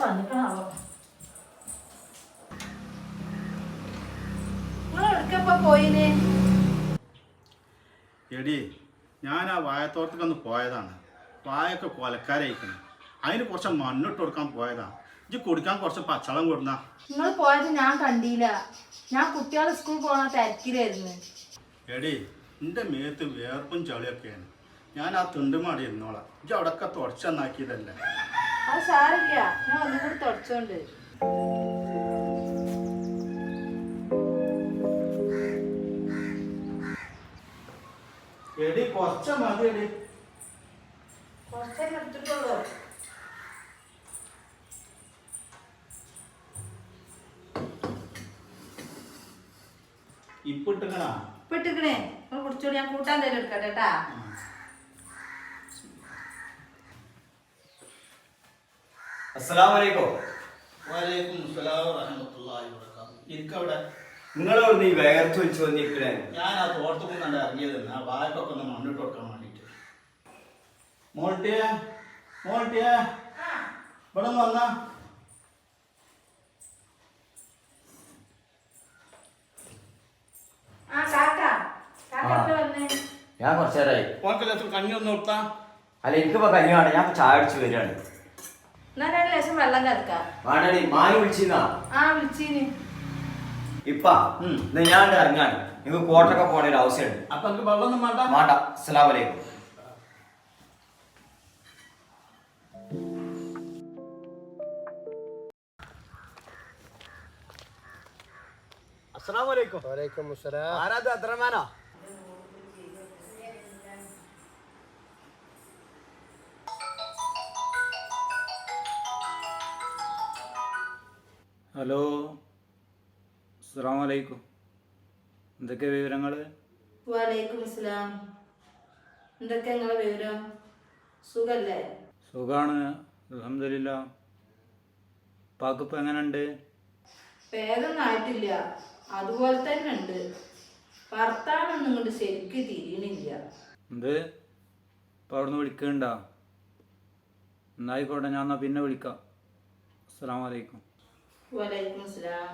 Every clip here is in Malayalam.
വന്നിക്കണാവോ? നിങ്ങൾ എവിടേക്കപ്പോ പോയിന്? എടി ഞാൻ ആ വായത്തോട്ടത്തിലൊന്ന് പോയതാണ്. വായൊക്കെ കൊലക്കാരയിക്കണം. അതിന് കുറച്ച് മണ്ണിട്ട് കൊടുക്കാൻ പോയതാണ്. ഇജ്ജ് കുടിക്കാൻ കുറച്ച് പച്ചവെള്ളം കൊടുന്ന. നിങ്ങൾ പോയത് ഞാൻ കണ്ടില്ല. ഞാൻ കുട്ടികളെ സ്കൂൾ പോണ തിരക്കിലായിരുന്നു. എടി എൻ്റെ മേത്ത് വേർപ്പും ചളിയൊക്കെയാണ്. ഞാൻ ആ തുണ്ടുമാടി ഇരുന്നോളാം. ഇജ്ജ് അവിടെയൊക്കെ തുടച്ചെന്നാക്കിയതല്ലേ. അത് സാരില്ല, ഞാൻ ഒന്നും കൂടി തുടച്ചോണ്ട്. എടി കുറച്ച മതി. എടി കുറച്ചേ എടുത്തിട്ടുള്ളൂ. ഇപ്പിട്ടിക്കണാ? ഇപ്പിട്ടിക്കണേ. നിങ്ങൾ കുടിച്ചോളി, ഞാൻ കൂട്ടാൻ തരും എടുക്കട്ടെ കേട്ടാ. അസ്സലാമു വലൈക്കും അസ്സലാം വറഹ്മത്തുള്ളാഹി വബറകാതുഹു. ഇരിക്കവിടെ. നിങ്ങളവിടെ ഈ വേർത്ത് വെച്ച് വന്നിരിക്കണേ. ഞാൻ ആ തോട്ടത്തിൽ കണ്ട് ഇറങ്ങിയത് ആ വായ്പൊക്കെ ഒന്ന് മണ്ണിട്ട് കൊടുക്കാൻ വേണ്ടിട്ട്. മോൾട്ടിയെ ഇവിടെ വന്നാ. ഞാൻ കുറച്ചേരായി. കഞ്ഞി ഒന്ന് കൊടുത്താ. അല്ല എനിക്കിപ്പോ കഞ്ഞിയാണ്. ഞാൻ ചായ അടിച്ച് വരികയാണ്. ലേശം വെള്ളം കലക്കാം. വേണ്ടടി, മാന് വിളിച്ചിന്നാ. വിളിച്ചീന്. ഇപ്പാ ഞാൻ ഇറങ്ങാണ്. നിങ്ങൾക്ക് കോട്ടൊക്കെ പോണ ഒരു ആവശ്യമുണ്ട്. അപ്പൊ എനിക്ക് വെള്ളമൊന്നും വേണ്ട. വേണ്ട. അസ്സലാമു അലൈക്കും. അസ്സലാമു അലൈക്കും. വലൈക്കും അസ്സലാം. ആരാത്? അബ്ദുറഹ്മാനോ? ഹലോ, അസ്സലാമു അലൈക്കും. എന്തൊക്കെ വിവരങ്ങൾ? വലൈക്കും അസ്സലാം. എന്തൊക്കെ നിങ്ങളെ വിവരം? സുഖല്ലേ? സുഖാണ്, അൽഹംദുലില്ലാ. പാക്കിപ്പോൾ എങ്ങനെയുണ്ട്? പേരൊന്നും ആയിട്ടില്ല, അതുപോലെ തന്നെ ഉണ്ട്. ഭർത്താവൊന്നും ഇങ്ങോട്ട് ശരിക്ക് തിരിയണില്ല. എന്ത്? ഇപ്പോൾ അവിടെ നിന്ന് വിളിക്കണ്ടാ? എന്നായിക്കോട്ടെ, ഞാൻ എന്നാൽ പിന്നെ വിളിക്കാം. അസ്സലാമു അലൈക്കും. വലൈക്കും അസ്സലാം.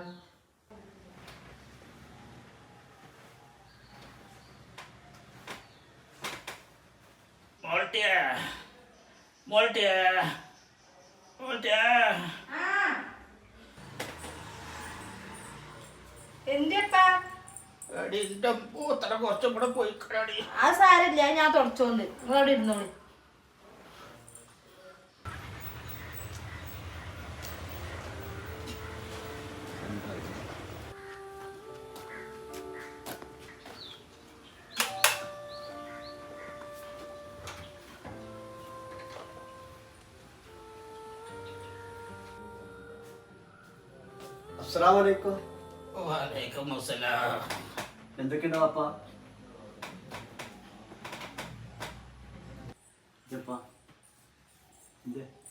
എന്തിപ്പാ? കുറച്ചും കൂടെ പോയി. അത് സാരില്ല, ഞാൻ തുടച്ചോണ്ട്. നിങ്ങളവിടെ ഇരുന്നോളി. അസ്സലാമു അലൈക്കും. വലൈക്കും അസ്സലാം. എന്തൊക്കെയുണ്ട് പാപ്പ?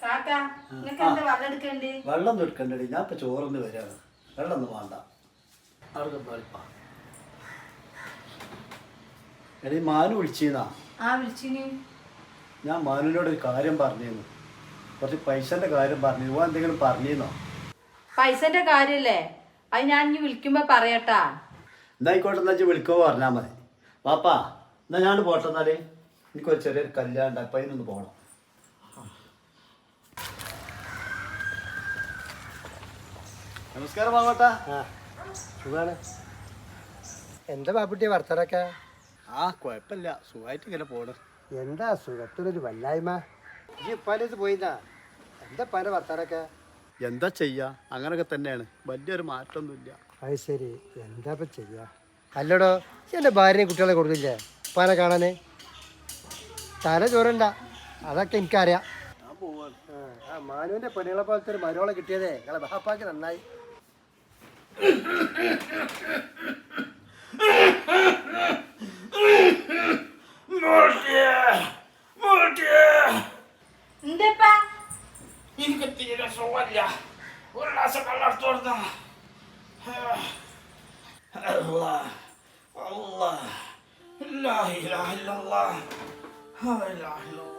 കാക്കാ, നിനക്ക് എന്താ വെള്ളം എടുക്കണ്ടേ? വെള്ളം ഒന്നും എടുക്കണ്ടടി, ഞാൻ ഇപ്പൊ ചോറൊന്ന് വരികയാണ്. വെള്ളം ഒന്നും വേണ്ട. എടീ, മാനു വിളിച്ചീന്നാ? വിളിച്ചിന്. ഞാൻ മാനുവിനോട് ഒരു കാര്യം പറഞ്ഞിരുന്നു. കുറച്ച് പൈസന്റെ കാര്യം പറഞ്ഞു. ഇവ എന്തെങ്കിലും പറഞ്ഞിരുന്നോ? പൈസന്റെ കാര്യല്ലേ, അത് ഞാൻ ഇനി വിളിക്കുമ്പോ പറയട്ടാ. എന്നായിക്കോട്ടെ, എന്നാ വിളിക്കുമ്പോ പറഞ്ഞാൽ മതി. പാപ്പാ, എന്നാ ഞാൻ പോട്ടെന്നാല്. എനിക്കൊരു ചെറിയൊരു കല്യാണം, അപ്പൊ അതിനൊന്ന് പോകണം. നമസ്കാരം പാപ്പാ. സുഖാണ്. എന്താ ബാപ്പുട്ടിയെ വർത്തനൊക്കെ? കുഴപ്പമില്ല, സുഖമായിട്ട് ഇങ്ങനെ പോണ്. എന്താ സുഖത്തിനൊരു വല്ലായ്മ? ഈ ഉപ്പാനത്ത് പോയിന്നാ? എന്താ പല വർത്തനൊക്കെ? എന്താ ചെയ്യാ, അങ്ങനൊക്കെ തന്നെയാണ്. വലിയൊരു മാറ്റമൊന്നുമില്ല. അത് ശരി, എന്താ ഇപ്പം ചെയ്യാ? അല്ലടോ, എൻ്റെ ഭാര്യയും കുട്ടികളെ കൊടുക്കില്ലേ ഉപ്പാനെ കാണാന്? തല ചോറണ്ട, അതൊക്കെ എനിക്കറിയാം. ആ മാനുവിൻ്റെ പെണ്ണുങ്ങളെ പോലത്തെ ഒരു മരോളെ കിട്ടിയതേ നിങ്ങളെ ബാപ്പാക്ക് നന്നായി. എനിക്ക് തീരെ സുഖമില്ല. ഒരു ഗ്ലാസ് വെള്ളം എടുത്തോടുന്ന. അല്ലാഹ് അല്ലാഹ് ലാ ഇലാഹ ഇല്ലല്ലാഹ് ലാ ഇലാഹ ഇല്ലല്ലാഹ്